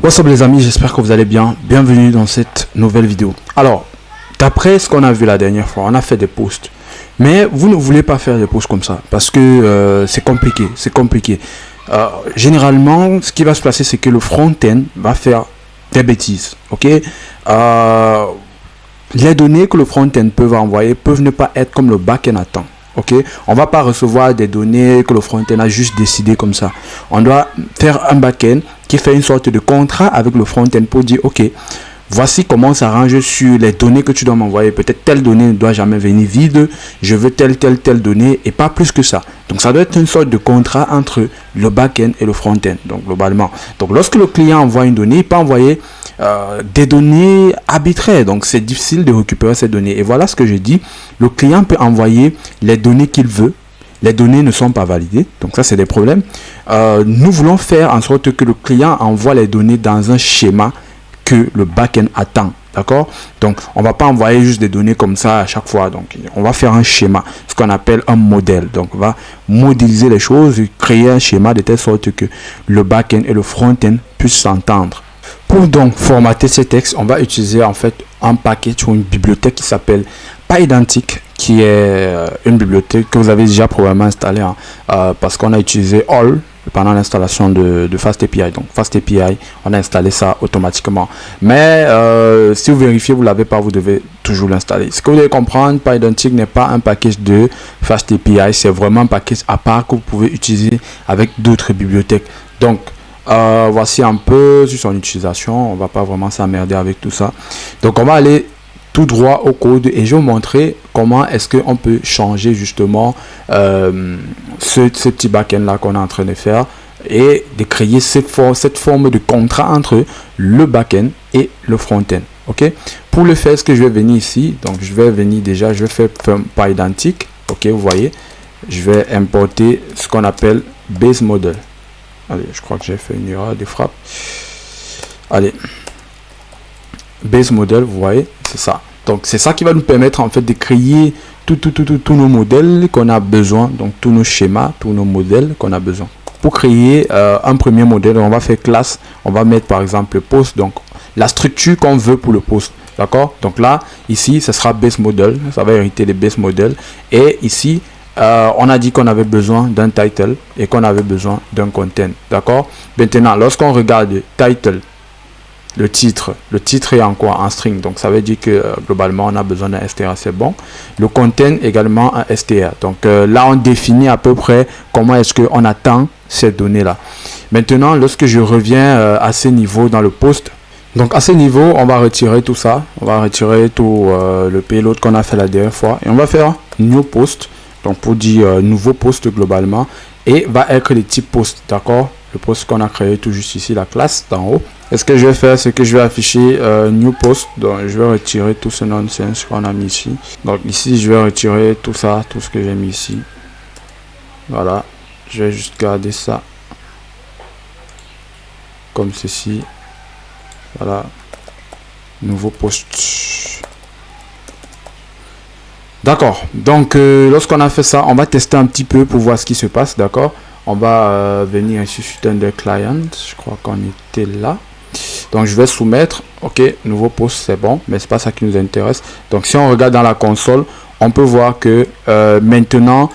What's up les amis, j'espère que vous allez bien. Bienvenue dans cette nouvelle vidéo. Alors, d'après ce qu'on a vu la dernière fois, on a fait des posts. Mais vous ne voulez pas faire des posts comme ça parce que c'est compliqué. Généralement, ce qui va se passer, c'est que le front-end va faire des bêtises. Ok, les données que le front-end peut envoyer peuvent ne pas être comme le back-end attend. Ok, on va pas recevoir des données que le front-end a juste décidé comme ça. On doit faire un back-end qui fait une sorte de contrat avec le front-end pour dire ok, voici comment on s'arrange sur les données que tu dois m'envoyer. Peut-être telle donnée ne doit jamais venir vide. Je veux telle donnée et pas plus que ça. Donc ça doit être une sorte de contrat entre le back-end et le front-end. Donc globalement. Donc lorsque le client envoie une donnée, il peut envoyer des données arbitraires. Donc c'est difficile de récupérer ces données. Et voilà ce que je dis. Le client peut envoyer les données qu'il veut. Les données ne sont pas validées. Donc ça c'est des problèmes. Nous voulons faire en sorte que le client envoie les données dans un schéma que le back-end attend. D'accord? Donc on va pas envoyer juste des données comme ça à chaque fois. Donc on va faire un schéma, ce qu'on appelle un modèle. Donc on va modéliser les choses, créer un schéma de telle sorte que le back-end et le front-end puissent s'entendre. Pour donc formater ces textes, on va utiliser en fait un package ou une bibliothèque qui s'appelle PyIdentic, qui est une bibliothèque que vous avez déjà probablement installée parce qu'on a utilisé All pendant l'installation de FastAPI. Donc FastAPI, on a installé ça automatiquement. Mais si vous vérifiez, vous ne l'avez pas, vous devez toujours l'installer. Ce que vous devez comprendre, PyIdentic n'est pas un package de FastAPI, c'est vraiment un package à part que vous pouvez utiliser avec d'autres bibliothèques. Donc voici un peu sur son utilisation. On va pas vraiment s'emmerder avec tout ça. Donc on va aller tout droit au code et je vais vous montrer comment est-ce qu'on peut changer justement ce petit back-end là qu'on est en train de faire et de créer cette forme de contrat entre le back-end et le front-end. Ok, pour le faire, ce que je vais venir ici, donc je vais venir déjà, je vais faire PyIdentic. Ok, vous voyez, je vais importer ce qu'on appelle base model. Allez, je crois que j'ai fait une erreur de frappe. Allez, base model, vous voyez, c'est ça. Donc c'est ça qui va nous permettre en fait de créer tous nos modèles qu'on a besoin, donc tous nos schémas, tous nos modèles qu'on a besoin. Pour créer un premier modèle, on va faire classe, on va mettre par exemple le post, donc la structure qu'on veut pour le post. D'accord? Donc là, ici, ce sera base model, ça va hériter des base model. Et ici, on a dit qu'on avait besoin d'un title et qu'on avait besoin d'un content. D'accord? Maintenant, lorsqu'on regarde title, le titre est en quoi? En string. Donc ça veut dire que globalement on a besoin d'un str, c'est bon. Le content également un str. Donc là on définit à peu près comment est-ce qu'on attend ces données là. Maintenant lorsque je reviens à ce niveau dans le post, donc à ce niveau on va retirer tout ça, on va retirer tout le payload qu'on a fait la dernière fois et on va faire new post. Donc pour dire nouveau post globalement et va être le type post. D'accord? Le post qu'on a créé tout juste ici, la classe d'en haut. Et ce que je vais faire, c'est que je vais afficher new post. Donc je vais retirer tout ce nonsense qu'on a mis ici. Donc ici je vais retirer tout ça, tout ce que j'ai mis ici. Voilà, je vais juste garder ça comme ceci. Voilà, nouveau post. D'accord, donc lorsqu'on a fait ça, on va tester un petit peu pour voir ce qui se passe. D'accord, on va venir ici sur Thunder Client. Je crois qu'on était là. Donc je vais soumettre. Ok, nouveau post, c'est bon, mais c'est pas ça qui nous intéresse. Donc si on regarde dans la console, on peut voir que maintenant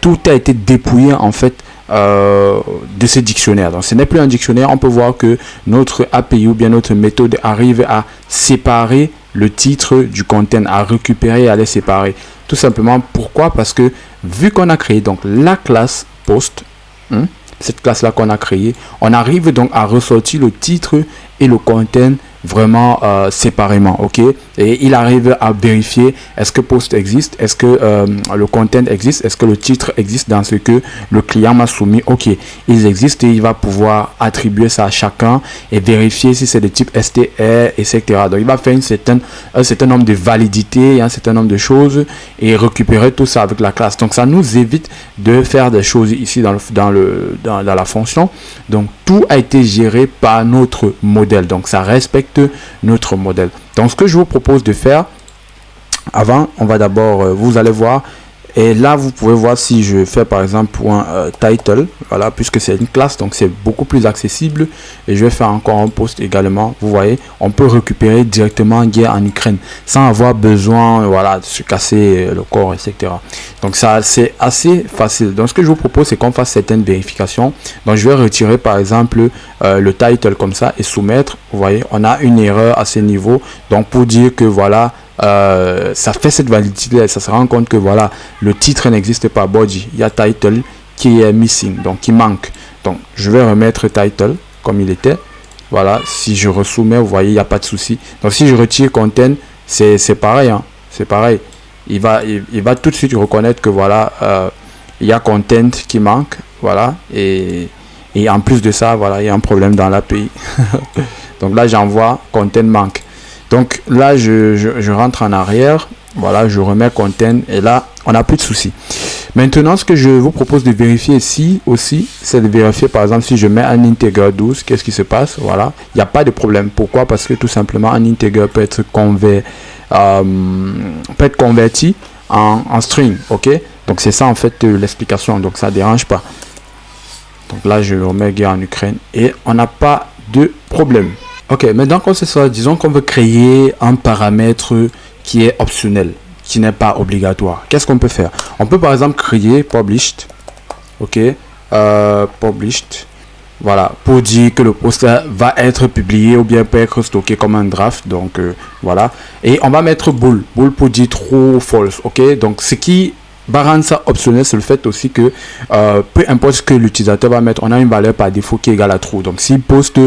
tout a été dépouillé en fait de ce dictionnaire. Donc ce n'est plus un dictionnaire. On peut voir que notre API ou bien notre méthode arrive à séparer le titre du content, à récupérer et à les séparer. Tout simplement pourquoi? Parce que vu qu'on a créé donc la classe post, cette classe là qu'on a créée, on arrive donc à ressortir le titre et le content vraiment séparément. Ok, et il arrive à vérifier est-ce que post existe, est-ce que le content existe, est-ce que le titre existe dans ce que le client m'a soumis. Ok, ils existent et il va pouvoir attribuer ça à chacun et vérifier si c'est de type str, etc. Donc il va faire un certain nombre de validités, un certain nombre de choses et récupérer tout ça avec la classe. Donc ça nous évite de faire des choses ici dans la fonction. Donc tout a été géré par notre modèle. Donc ça respecte notre modèle. Donc ce que je vous propose de faire, avant, on va d'abord, vous allez voir, Et là, vous pouvez voir si je fais par exemple point title, voilà, puisque c'est une classe, donc c'est beaucoup plus accessible. Et je vais faire encore un post également. Vous voyez, on peut récupérer directement guerre en Ukraine sans avoir besoin, voilà, de se casser le corps, etc. Donc ça, c'est assez facile. Donc ce que je vous propose, c'est qu'on fasse certaines vérifications. Donc je vais retirer par exemple le title comme ça et soumettre. Vous voyez, on a une erreur à ce niveau. Donc pour dire que voilà, ça fait cette validité, ça se rend compte que voilà, le titre n'existe pas, body, il y a title qui est missing, donc qui manque. Donc je vais remettre title comme il était. Voilà, si je resoumets, vous voyez, il n'y a pas de souci. Donc si je retire content, c'est pareil, hein, c'est pareil. Il va tout de suite reconnaître que voilà, il y a content qui manque, voilà, et en plus de ça, voilà, il y a un problème dans l'API. Donc là, j'envoie content manque. Donc là, je rentre en arrière, voilà, je remets content et là, on n'a plus de soucis. Maintenant, ce que je vous propose de vérifier ici aussi, c'est de vérifier par exemple si je mets un integer 12, qu'est-ce qui se passe? Voilà, il n'y a pas de problème. Pourquoi? Parce que tout simplement, un integer peut être converti en string, ok? Donc c'est ça en fait l'explication, donc ça ne dérange pas. Donc là, je remets guerre en Ukraine et on n'a pas de problème. Ok, maintenant qu'on sait ça, disons qu'on veut créer un paramètre qui est optionnel, qui n'est pas obligatoire. Qu'est-ce qu'on peut faire? On peut par exemple créer published, ok, published, voilà, pour dire que le post va être publié ou bien peut être stocké comme un draft. Donc voilà, et on va mettre bool pour dire true ou false, ok. Donc ce qui va rendre ça optionnel, c'est le fait aussi que peu importe ce que l'utilisateur va mettre, on a une valeur par défaut qui est égale à true. Donc s'il poste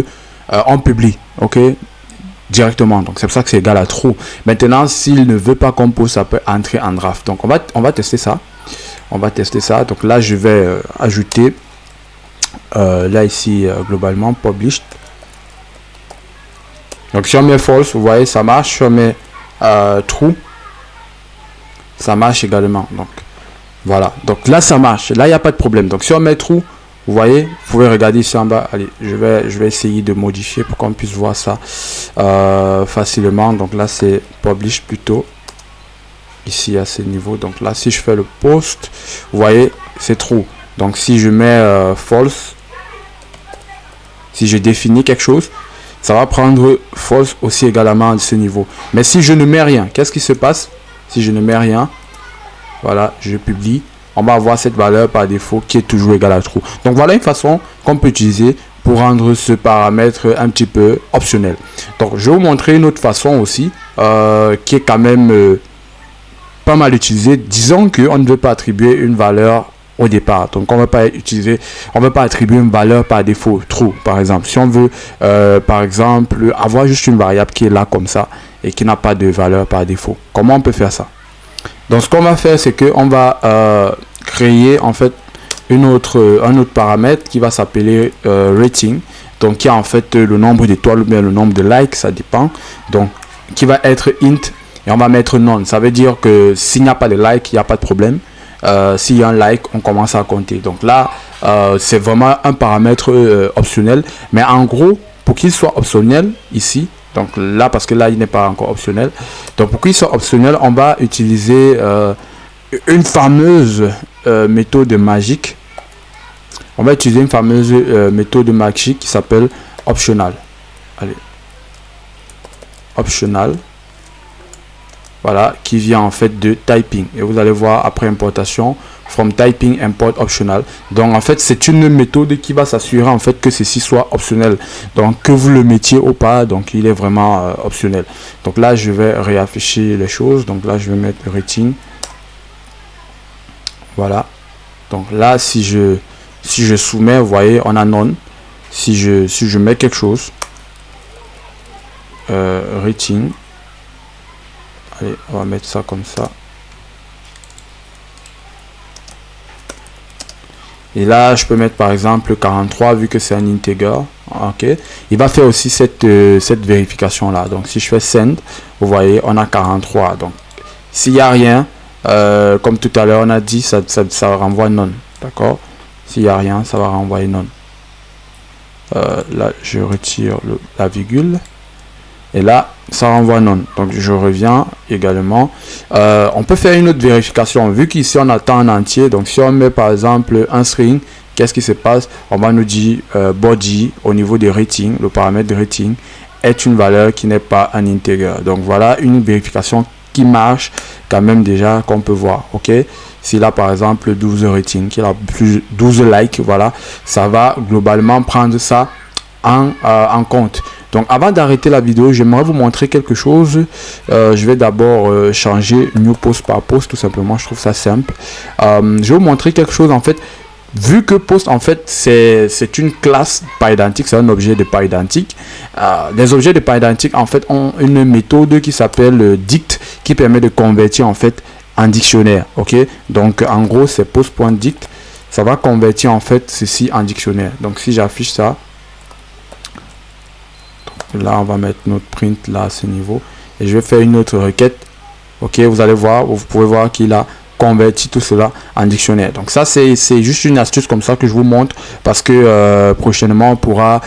on publie, ok, directement. Donc c'est pour ça que c'est égal à true. Maintenant, s'il ne veut pas qu'on pose, ça peut entrer en draft. Donc on va tester ça. On va tester ça. Donc là, je vais ajouter là ici globalement published. Donc si on met false, vous voyez, ça marche. Si on met true, ça marche également. Donc voilà. Donc là, ça marche. Là, il n'y a pas de problème. Donc si on met true, vous voyez, vous pouvez regarder ici en bas. Allez, je vais essayer de modifier pour qu'on puisse voir ça facilement. Donc là, c'est publish plutôt. Ici, à ce niveau. Donc là, si je fais le post, vous voyez, c'est true. Donc si je mets false, si je définis quelque chose, ça va prendre false aussi également à ce niveau. Mais si je ne mets rien, qu'est-ce qui se passe? Si je ne mets rien, voilà, je publie. On va avoir cette valeur par défaut qui est toujours égale à true. Donc voilà une façon qu'on peut utiliser pour rendre ce paramètre un petit peu optionnel. Donc je vais vous montrer une autre façon aussi qui est quand même pas mal utilisée. Disons qu'on ne veut pas attribuer une valeur au départ. Donc on ne va pas utiliser, on ne veut pas attribuer une valeur par défaut true par exemple. Si on veut par exemple avoir juste une variable qui est là comme ça et qui n'a pas de valeur par défaut. Comment on peut faire ça? Donc ce qu'on va faire, c'est que on va créer en fait un autre paramètre qui va s'appeler rating, donc qui a en fait le nombre d'étoiles ou bien le nombre de likes, ça dépend, donc qui va être int et on va mettre none. Ça veut dire que s'il n'y a pas de like, il n'y a pas de problème. S'il y a un like, on commence à compter. Donc là, c'est vraiment un paramètre optionnel, mais en gros, pour qu'il soit optionnel ici, donc là, parce que là, il n'est pas encore optionnel. Donc pour qu'il soit optionnel, on va utiliser une fameuse méthode magique. On va utiliser une fameuse méthode magique qui s'appelle optional. Allez. Optional. Voilà, qui vient en fait de typing. Et vous allez voir après importation, from typing import optional. Donc en fait, c'est une méthode qui va s'assurer en fait que ceci soit optionnel. Donc que vous le mettiez ou pas, donc il est vraiment optionnel. Donc là, je vais réafficher les choses. Donc là, je vais mettre le rating. Voilà. Donc là, si je soumets, vous voyez, on a none. Si je mets quelque chose, rating. Allez, on va mettre ça comme ça. Et là, je peux mettre par exemple 43 vu que c'est un integer. Ok. Il va faire aussi cette vérification là. Donc si je fais send, vous voyez, on a 43. Donc s'il n'y a rien, comme tout à l'heure on a dit, ça renvoie none. D'accord. S'il n'y a rien, ça va renvoyer none. Là, je retire la virgule. et là ça renvoie non. Donc je reviens également. On peut faire une autre vérification vu qu'ici on attend en entier. Donc si on met par exemple un string, qu'est-ce qui se passe? On va nous dire body au niveau des ratings, le paramètre de rating est une valeur qui n'est pas un integer. Donc voilà une vérification qui marche quand même déjà, qu'on peut voir. Ok, s'il a par exemple 12 ratings, qu'il a plus 12 likes, voilà, ça va globalement prendre ça en compte. Donc avant d'arrêter la vidéo, j'aimerais vous montrer quelque chose. Je vais d'abord changer new post par post, tout simplement. Je trouve ça simple. Je vais vous montrer quelque chose en fait. Vu que post en fait c'est une classe pas identique, c'est un objet de pas identique. Les objets de pas identiques en fait ont une méthode qui s'appelle dict, qui permet de convertir en fait en dictionnaire. Ok, donc en gros c'est post.dict, ça va convertir en fait ceci en dictionnaire. Donc si j'affiche ça, donc là on va mettre notre print là à ce niveau et je vais faire une autre requête. Ok, vous allez voir, vous pouvez voir qu'il a converti tout cela en dictionnaire. Donc ça c'est juste une astuce comme ça que je vous montre, parce que prochainement on pourra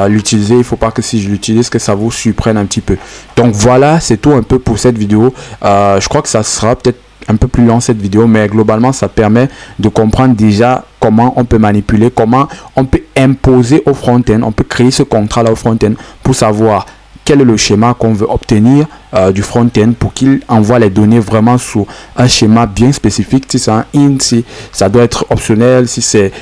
l'utiliser. Il faut pas que si je l'utilise que ça vous surprenne un petit peu. Donc voilà, c'est tout un peu pour cette vidéo. Je crois que ça sera peut-être un peu plus long cette vidéo, mais globalement ça permet de comprendre déjà comment on peut manipuler, comment on peut imposer au front-end, on peut créer ce contrat là au front-end pour savoir quel est le schéma qu'on veut obtenir du front-end pour qu'il envoie les données vraiment sous un schéma bien spécifique. Si c'est un int, si ça doit être optionnel, si c'est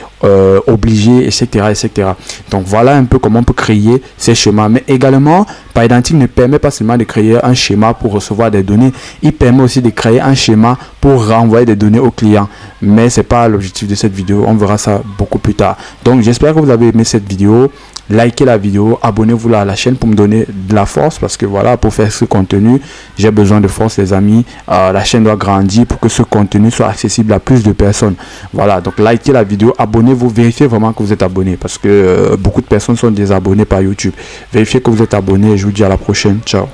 obligé, etc., etc. Donc voilà un peu comment on peut créer ces schémas. Mais également, PyIdentic ne permet pas seulement de créer un schéma pour recevoir des données, il permet aussi de créer un schéma pour renvoyer des données au client. Mais c'est pas l'objectif de cette vidéo, on verra ça beaucoup plus tard. Donc j'espère que vous avez aimé cette vidéo. Likez la vidéo, abonnez-vous à la chaîne pour me donner de la force, parce que voilà, pour faire ce contenu, j'ai besoin de force les amis. La chaîne doit grandir pour que ce contenu soit accessible à plus de personnes. Voilà, donc likez la vidéo, abonnez-vous, vérifiez vraiment que vous êtes abonné, parce que beaucoup de personnes sont désabonnées par YouTube. Vérifiez que vous êtes abonné et je vous dis à la prochaine. Ciao.